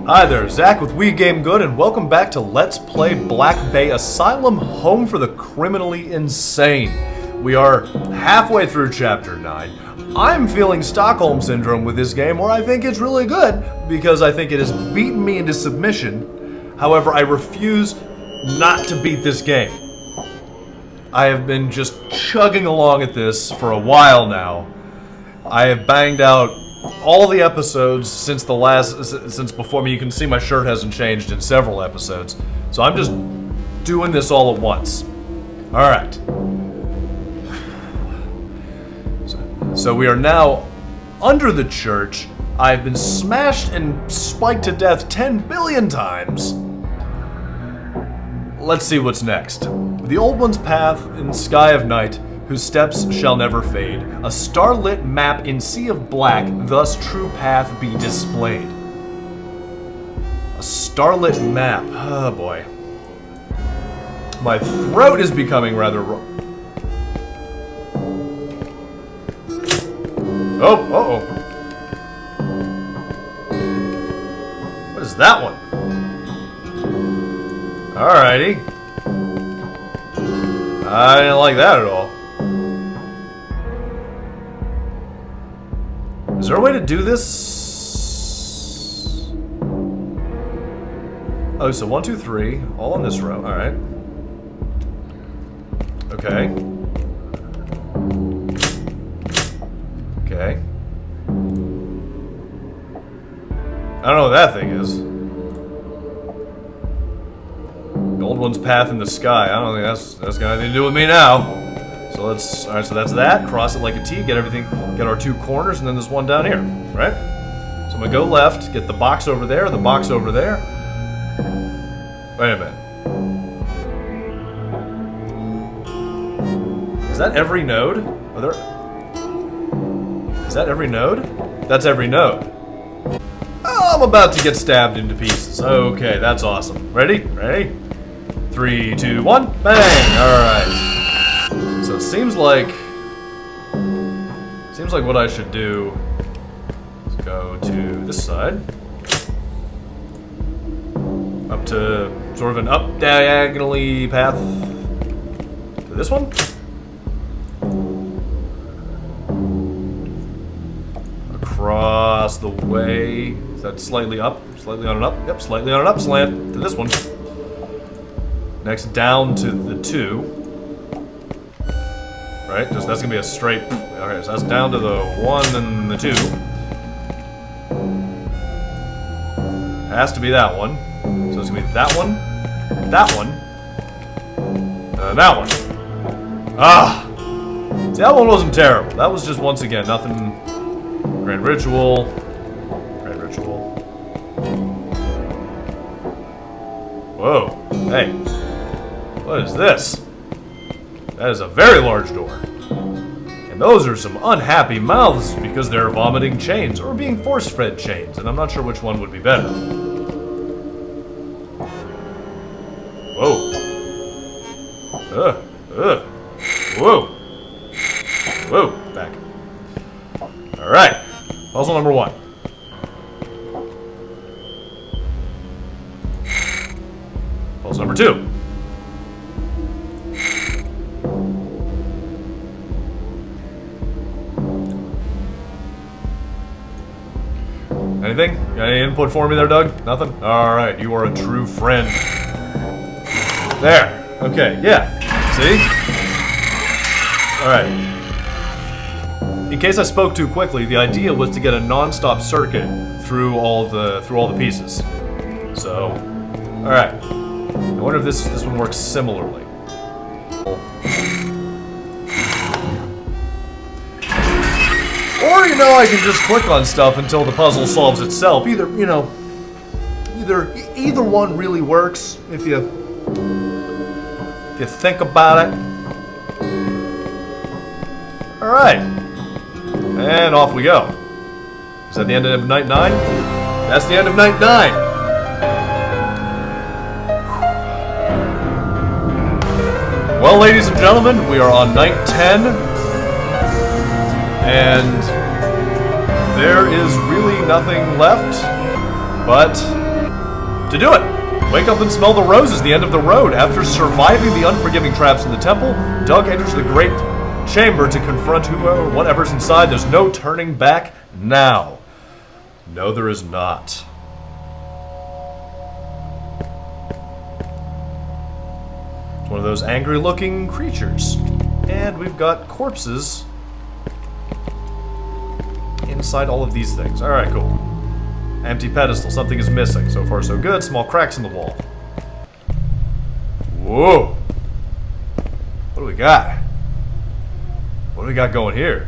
Hi there, Zach with We Game Good, and welcome back to Let's Play Blackbay Asylum, home for the criminally insane. We are halfway through Chapter 9. I'm feeling Stockholm Syndrome with this game, where I think it's really good, because I think it has beaten me into submission. However, I refuse not to beat this game. I have been just chugging along at this for a while now. I have banged out all the episodes since before me. You can see my shirt hasn't changed in several episodes. So I'm just doing this all at once. Alright. So we are now under the church. I've been smashed and spiked to death 10 billion times. Let's see what's next. The Old One's path in sky of night, whose steps shall never fade. A starlit map in sea of black, thus true path be displayed. A starlit map. Oh boy. My throat is becoming rather raw. Oh, uh-oh. What is that one? Alrighty. I didn't like that at all. Is there a way to do this? Oh, so 1, 2, 3, all on this row. All right. Okay. Okay. I don't know what that thing is. The Old One's path in the sky. I don't think that's got anything to do with me now. So let's, alright, so that's that. Cross it like a T, get everything, get our two corners, and then there's one down here, right? So I'm gonna go left, get the box over there, the box over there. Wait a minute. Is that every node? Is that every node? That's every node. Oh, I'm about to get stabbed into pieces. Okay, that's awesome. Ready? Ready? 3, 2, 1, bang! Alright. So it seems like what I should do is go to this side, up to sort of an up diagonally path to this one, across the way. Is that slightly up, slightly on an up? Yep, slightly on an up slant to this one. Next down to the 2. Right, just that's gonna be a straight. Okay, so that's down to the 1 and the 2. Has to be that one. So it's gonna be that one, and that one. Ah! See, that one wasn't terrible. That was just, once again, nothing. Grand Ritual. Grand Ritual. Whoa. Hey. What is this? That is a very large door. And those are some unhappy mouths because they're vomiting chains or being force-fed chains, and I'm not sure which one would be better. Whoa. Whoa. Whoa. Back. Alright. Puzzle number 1. Puzzle number 2. Anything? Got any input for me there, Doug? Nothing? Alright, you are a true friend. There. Okay, yeah. See? Alright. In case I spoke too quickly, the idea was to get a non-stop circuit through all the pieces. So, alright. I wonder if this one works similarly. Or, you know, I can just click on stuff until the puzzle solves itself. Either one really works if you think about it. Alright. And off we go. Is that the end of night 9? That's the end of night 9. Well, ladies and gentlemen, we are on night 10. And there is really nothing left but To do it, wake up and smell the roses, the end of the road. After surviving the unforgiving traps in the temple, Doug enters the great chamber to confront whoever, whatever's inside. There's no turning back now. No, there is not. It's one of those angry-looking creatures. And we've got corpses inside all of these things. Alright, cool. Empty pedestal. Something is missing. So far, so good. Small cracks in the wall. Whoa! What do we got? What do we got going here?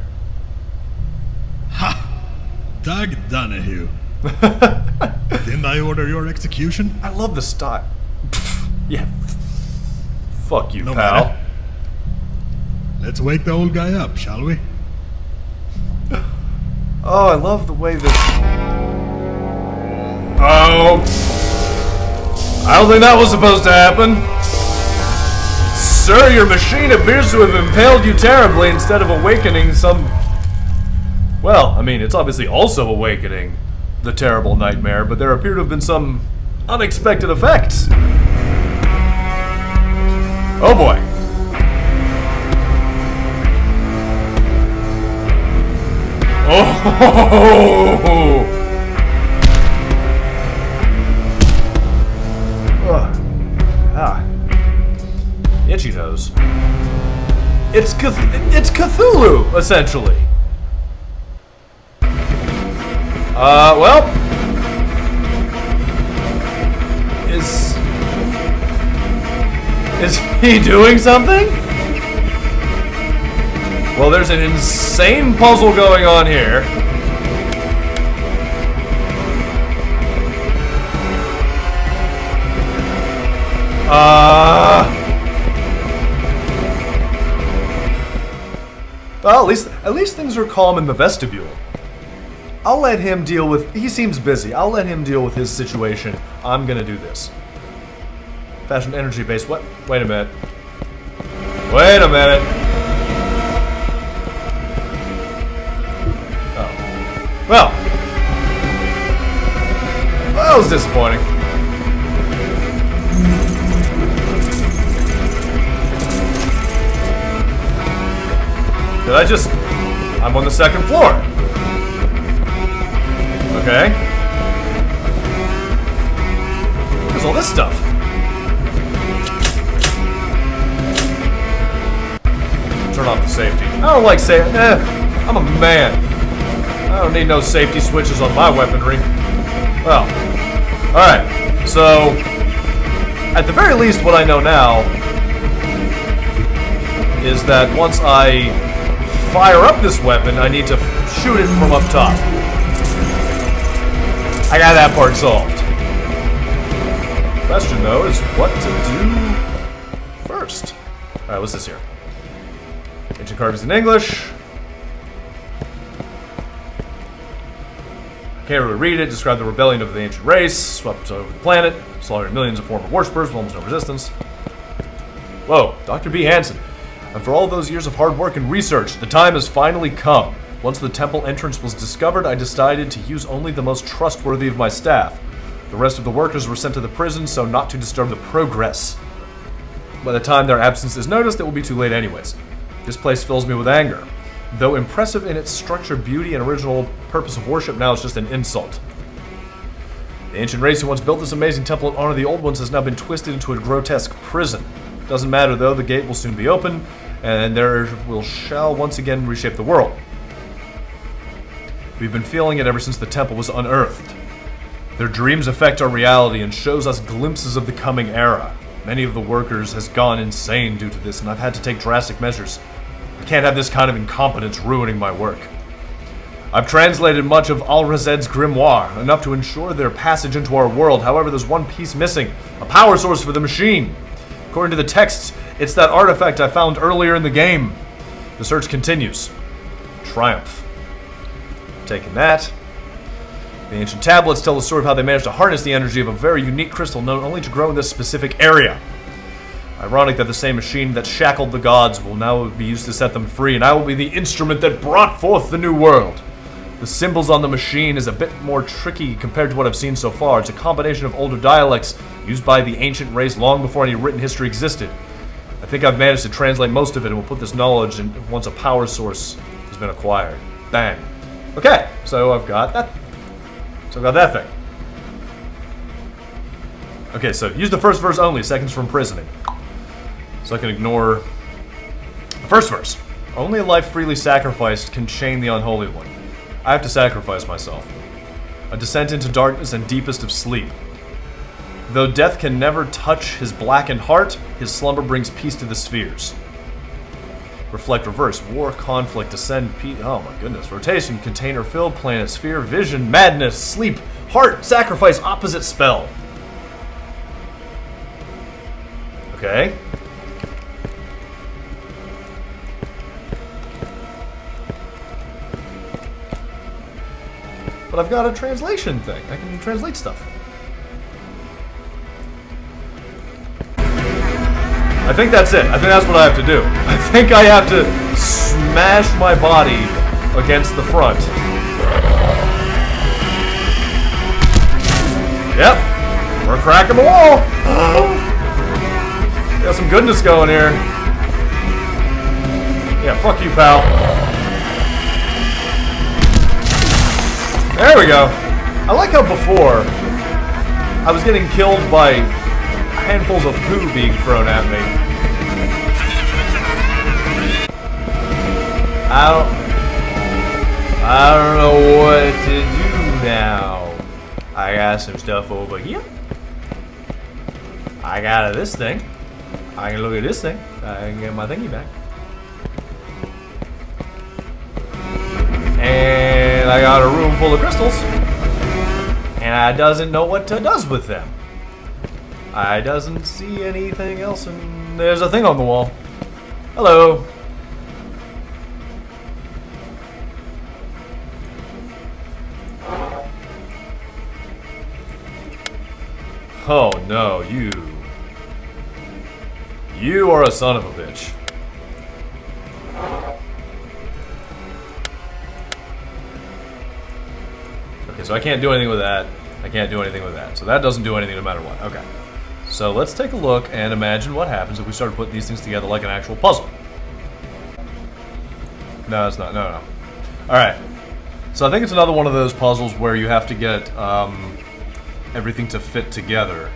Ha! Doug Donahue. Didn't I order your execution? I love the style. Yeah. Fuck you, No pal. matter. Let's wake the old guy up, shall we? Oh, I love the way this... Oh! I don't think that was supposed to happen. Sir, your machine appears to have impaled you terribly instead of awakening some... Well, I mean, it's obviously also awakening the terrible nightmare, but there appear to have been some unexpected effects. Oh boy. Oh! Itchy nose. It's Cthulhu, essentially. Well, is he doing something? Well, there's an insane puzzle going on here. Well, at least things are calm in the vestibule. I'll let him deal with... He seems busy. I'll let him deal with his situation. I'm gonna do this. Fashion energy base. What? Wait a minute. Wait a minute. Oh. Well. That was disappointing. Did I just... I'm on the second floor. Okay. There's all this stuff. Turn off the safety. I don't like safety. I'm a man. I don't need no safety switches on my weaponry. Well. Alright. So, at the very least, what I know now is that once I fire up this weapon, I need to shoot it from up top. I got that part solved. Question, though, is what to do first. Alright, what's this here? Ancient carvings in English. Can't really read it. Describe the rebellion of the ancient race. Swept over the planet. Slaughtered millions of former worshippers with almost no resistance. Whoa, Dr. B. Hansen. And for all those years of hard work and research, the time has finally come. Once the temple entrance was discovered, I decided to use only the most trustworthy of my staff. The rest of the workers were sent to the prison so not to disturb the progress. By the time their absence is noticed, it will be too late anyways. This place fills me with anger. Though impressive in its structure, beauty, and original purpose of worship, now it's just an insult. The ancient race who once built this amazing temple in honor of the old ones has now been twisted into a grotesque prison. Doesn't matter though, the gate will soon be open, and shall once again reshape the world. We've been feeling it ever since the temple was unearthed. Their dreams affect our reality and shows us glimpses of the coming era. Many of the workers has gone insane due to this, and I've had to take drastic measures. I can't have this kind of incompetence ruining my work. I've translated much of Al-Razed's grimoire, enough to ensure their passage into our world. However, there's one piece missing, a power source for the machine. According to the texts, it's that artifact I found earlier in the game. The search continues. Triumph. Taking that. The ancient tablets tell the story of how they managed to harness the energy of a very unique crystal known only to grow in this specific area. Ironic that the same machine that shackled the gods will now be used to set them free, and I will be the instrument that brought forth the new world. The symbols on the machine is a bit more tricky compared to what I've seen so far. It's a combination of older dialects used by the ancient race long before any written history existed. I think I've managed to translate most of it and will put this knowledge in once a power source has been acquired. Bang. Okay, so I've got that. So I've got that thing. Okay, so use the first verse only, seconds from imprisoning. So I can ignore the first verse. Only a life freely sacrificed can chain the unholy one. I have to sacrifice myself. A descent into darkness and deepest of sleep. Though death can never touch his blackened heart, his slumber brings peace to the spheres. Reflect, reverse, war, conflict, ascend, peace. Oh my goodness. Rotation, container, fill, planet, sphere, vision, madness, sleep, heart, sacrifice, opposite spell. Okay. But I've got a translation thing. I can translate stuff. I think that's it. I think that's what I have to do. I think I have to smash my body against the front. Yep. We're cracking the wall. Got some goodness going here. Yeah, fuck you, pal. There we go. I like how before I was getting killed by handfuls of poo being thrown at me. I don't know what to do now. I got some stuff over here. I got this thing. I can look at this thing. I can get my thingy back. And I got a room full of crystals. And I doesn't know what to does with them. I doesn't see anything else, and there's a thing on the wall. Hello. Oh no, you are a son of a bitch. Okay, so I can't do anything with that. I can't do anything with that. So that doesn't do anything no matter what. Okay. So let's take a look and imagine what happens if we started putting these things together like an actual puzzle. No, it's not. No. Alright. So I think it's another one of those puzzles where you have to get everything to fit together.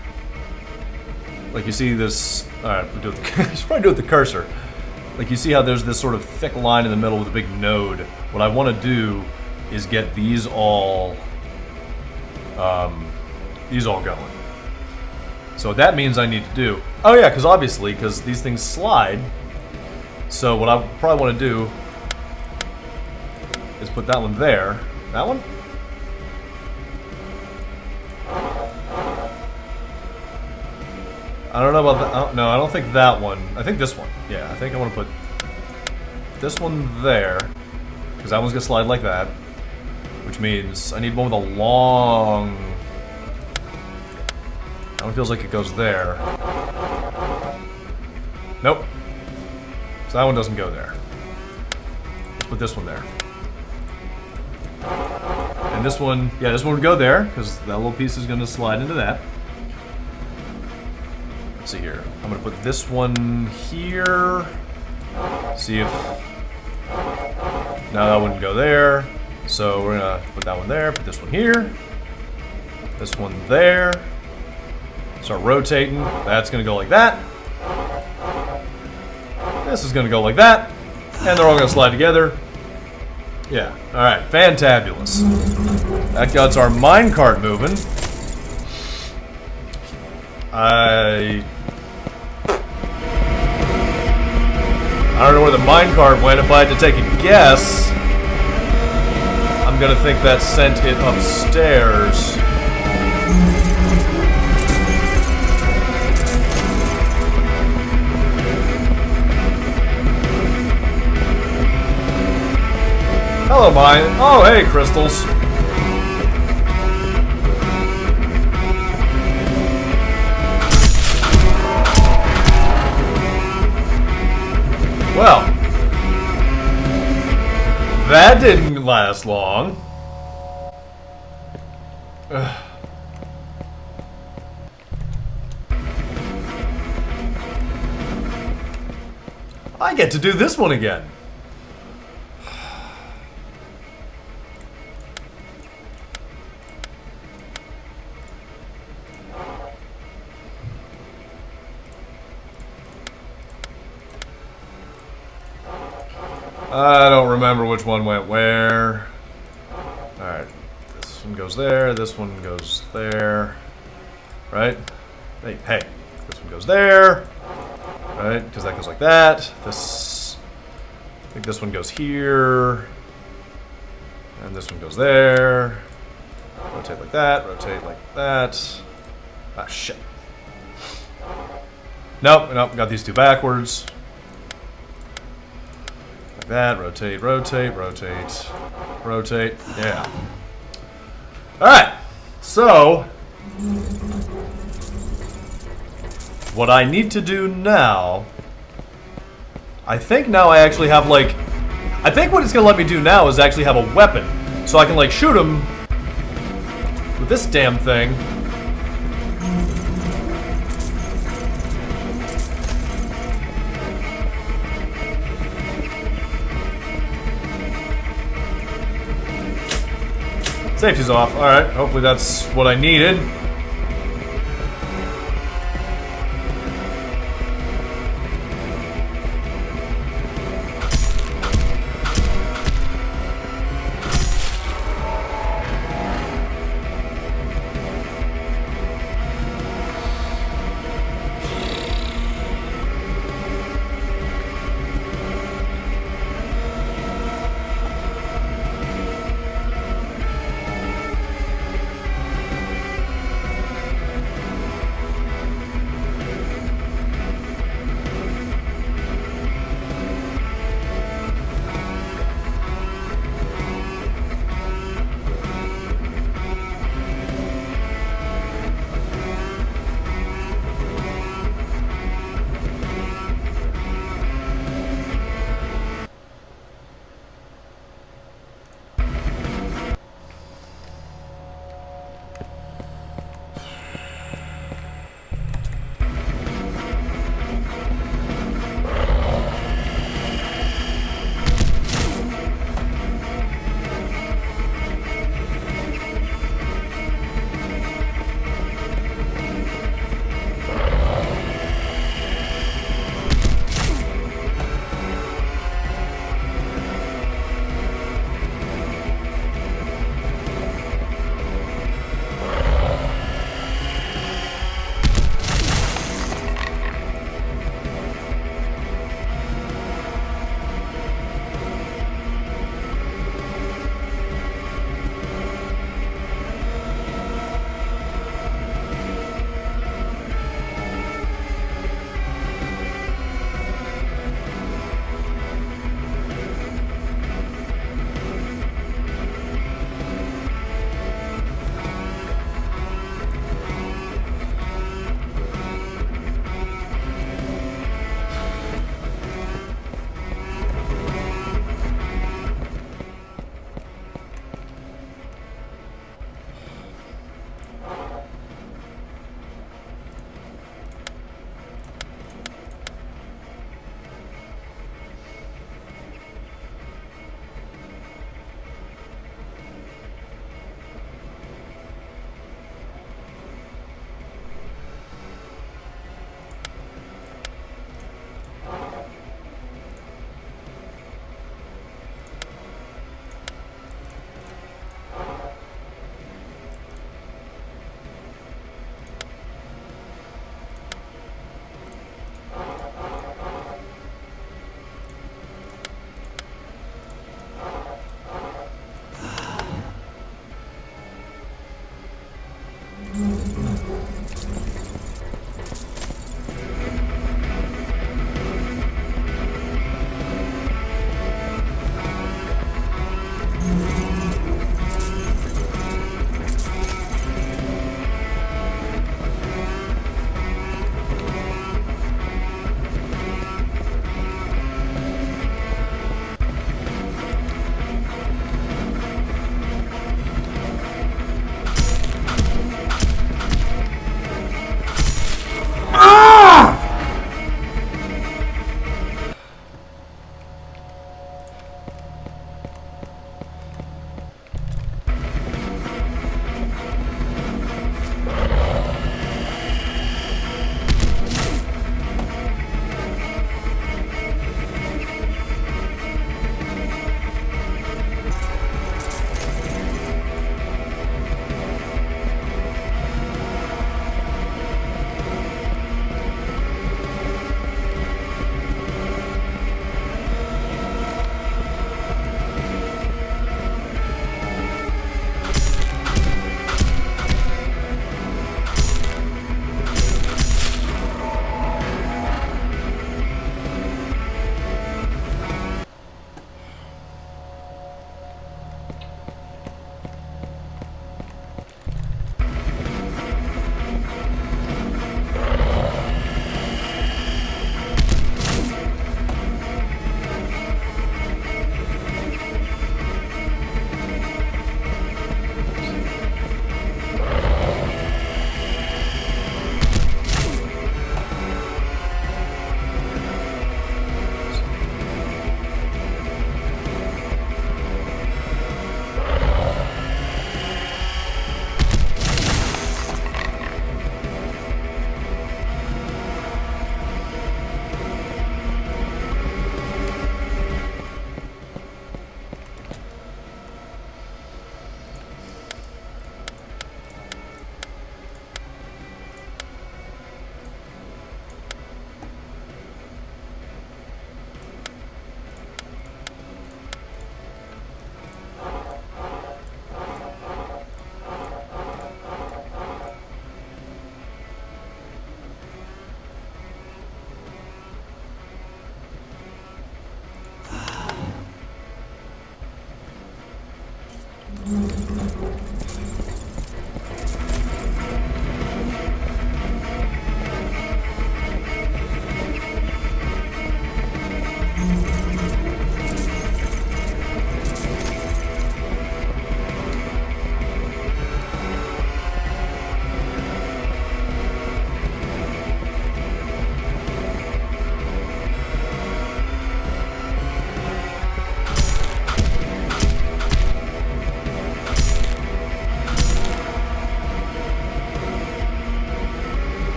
Like you see this... Alright, we'll do it. You should probably do it with the cursor. Like you see how there's this sort of thick line in the middle with a big node. What I want to do is get these all going. So what that means I need to do... Oh yeah, because these things slide. So what I probably want to do is put that one there. That one? I don't know about that. No, I don't think that one. I think this one. Yeah, I think I want to put this one there. Because that one's going to slide like that. Which means I need one with a long... That one feels like it goes there. Nope. So that one doesn't go there. Let's put this one there. And this one, yeah, this one would go there, because that little piece is going to slide into that. Let's see here. I'm going to put this one here. See if... No, that wouldn't go there. So we're going to put that one there, put this one here. This one there. Start rotating. That's going to go like that. This is going to go like that. And they're all going to slide together. Yeah. Alright. Fantabulous. That gets our minecart moving. I don't know where the minecart went. If I had to take a guess, I'm going to think that sent it upstairs. Hello, mine. Oh, hey, crystals. Well, that didn't last long. I get to do this one again. I don't remember which one went where. Alright. This one goes there. This one goes there. Right? Hey. This one goes there. Right? Because that goes like that. This... I think this one goes here. And this one goes there. Rotate like that. Rotate like that. Ah, shit. Nope. Got these two backwards. That, rotate, rotate, rotate, rotate, yeah. Alright, so what I need to do now, I think now I actually have like, I think what it's gonna let me do now is actually have a weapon. So I can like shoot him with this damn thing. Safety's off. Alright, hopefully that's what I needed.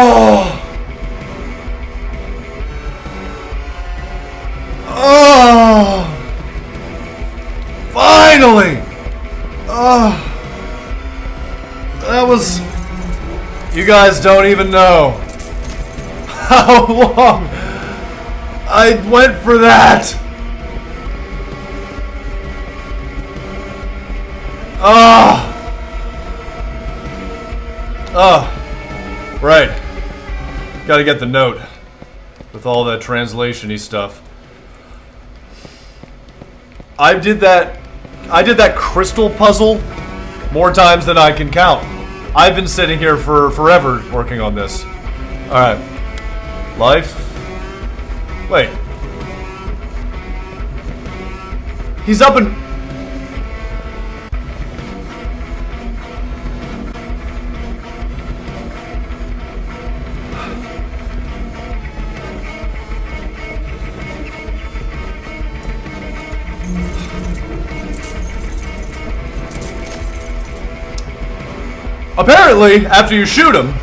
Oh! Oh! Finally! Oh! That was... You guys don't even know how long I went for that! Ah! Oh! Right. Gotta get the note. With all that translation-y stuff. I did that crystal puzzle more times than I can count. I've been sitting here for forever working on this. Alright. Life. Wait. He's up and... Apparently, after you shoot him,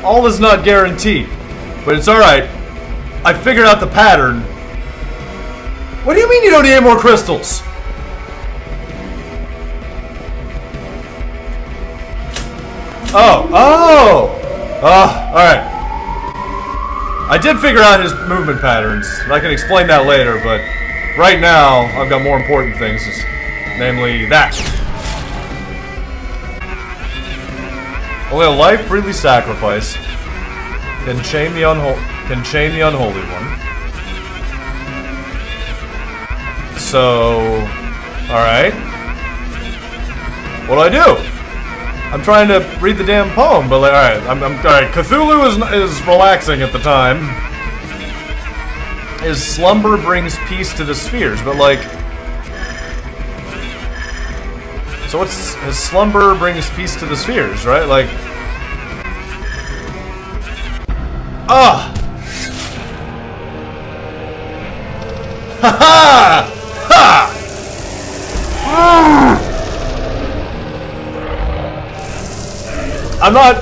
all is not guaranteed. But it's alright. I figured out the pattern. What do you mean you don't need any more crystals? Alright. I did figure out his movement patterns. I can explain that later, but right now, I've got more important things, namely that. Only a life freely sacrificed can chain the unholy one. So, all right. What'll I do? I'm trying to read the damn poem, but like, all right. All right. Cthulhu is relaxing at the time. His slumber brings peace to the spheres, but like. So what's his slumber brings peace to the spheres, right? Like, ha ha! Ha! I'm not.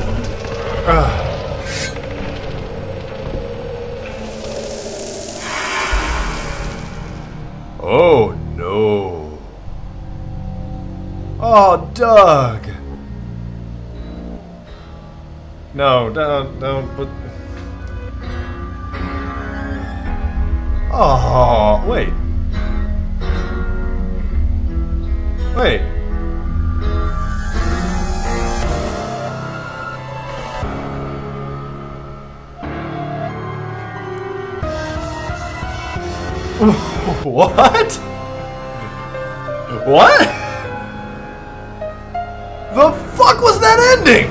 Oh no. Oh, Doug! No, don't, but... Oh, wait. Wait. What? What? The fuck was that ending?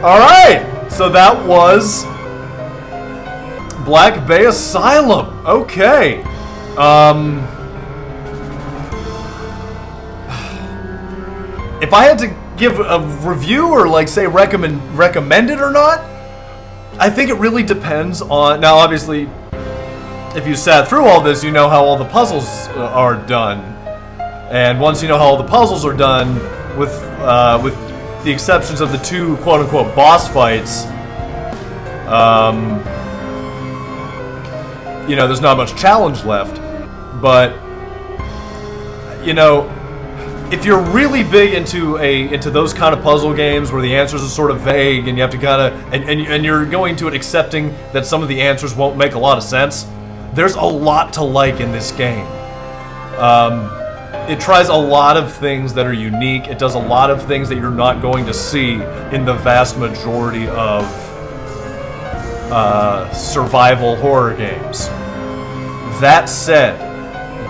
Alright, so that was Blackbay Asylum. Okay. If I had to give a review or like say recommend it or not, I think it really depends on, now obviously if you sat through all this, you know how all the puzzles are done. And once you know how all the puzzles are done, with the exceptions of the two quote-unquote boss fights, you know, there's not much challenge left. But, you know, if you're really big into those kind of puzzle games where the answers are sort of vague and you have to kind of, and you're going to it accepting that some of the answers won't make a lot of sense, there's a lot to like in this game. It tries a lot of things that are unique. It does a lot of things that you're not going to see in the vast majority of survival horror games. That said,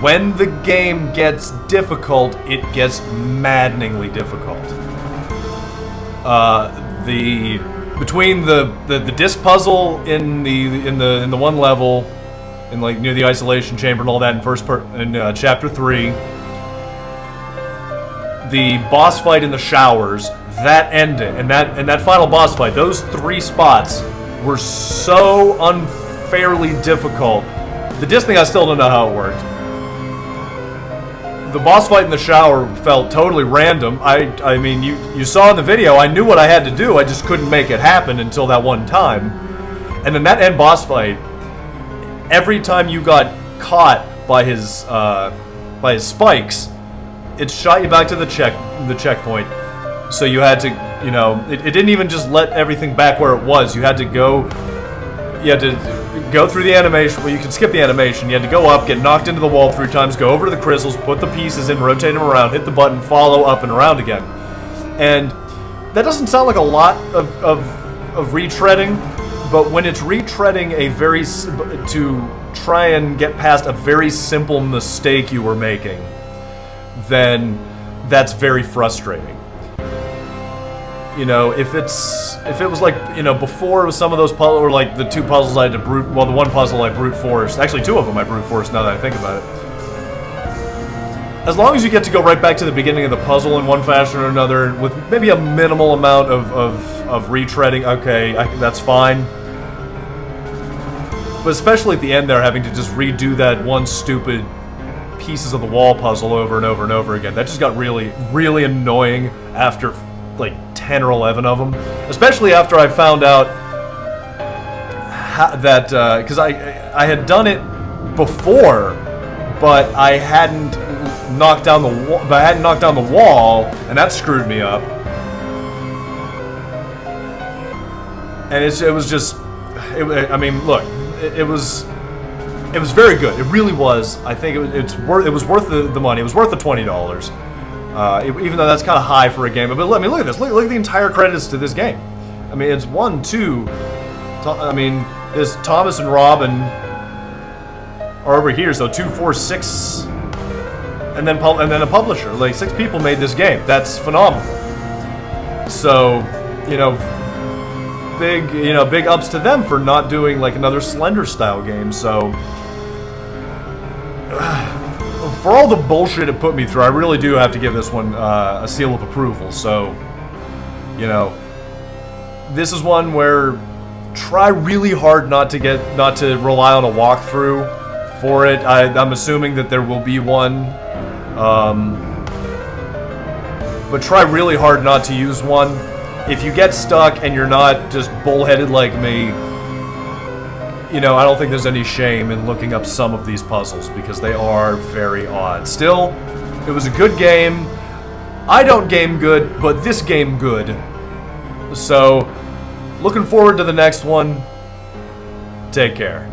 when the game gets difficult, it gets maddeningly difficult. Between the disc puzzle in the one level, in like near the isolation chamber and all that in chapter 3, the boss fight in the showers, that ending, and that final boss fight, those 3 spots were so unfairly difficult. The disc thing, I still don't know how it worked. the boss fight in the shower felt totally random. I mean, you saw in the video, I knew what I had to do, I just couldn't make it happen until that one time. And then that end boss fight, every time you got caught by his spikes, it shot you back to the checkpoint. So you had to, you know, it didn't even just let everything back where it was. You had to go through the animation. Well, you can skip the animation. You had to go up, get knocked into the wall 3 times, go over to the crystals, put the pieces in, rotate them around, hit the button, follow up and around again. And that doesn't sound like a lot of retreading, but when it's retreading to try and get past a very simple mistake you were making, then that's very frustrating. You know, if it was like, you know, before it was some of those puzzles, or like the 2 puzzles I had to the one puzzle I brute forced, actually 2 of them I brute forced now that I think about it. As long as you get to go right back to the beginning of the puzzle in one fashion or another, with maybe a minimal amount of retreading, okay, that's fine. But especially at the end there, having to just redo that one stupid pieces of the wall puzzle over and over and over again, that just got really, really annoying after like 10 or 11 of them, especially after I found out that because I had done it before, but I hadn't knocked down the wall, and that screwed me up. And it was just, I mean, look, it was very good. It really was. I think it was worth the money. It was worth the $20. Even though that's kind of high for a game. But I mean, look at this. Look at the entire credits to this game. I mean, it's 1, 2. I mean, there's Thomas and Robin are over here. So 2, 4, 6, and then a publisher. Like 6 people made this game. That's phenomenal. So, you know, big ups to them for not doing like another Slender style game. So. For all the bullshit it put me through, I really do have to give this one a seal of approval. So, you know, this is one where try really hard not to rely on a walkthrough for it. I'm assuming that there will be one, but try really hard not to use one. If you get stuck and you're not just bullheaded like me, you know, I don't think there's any shame in looking up some of these puzzles because they are very odd. Still, it was a good game. I don't game good, but this game good. So, looking forward to the next one. Take care.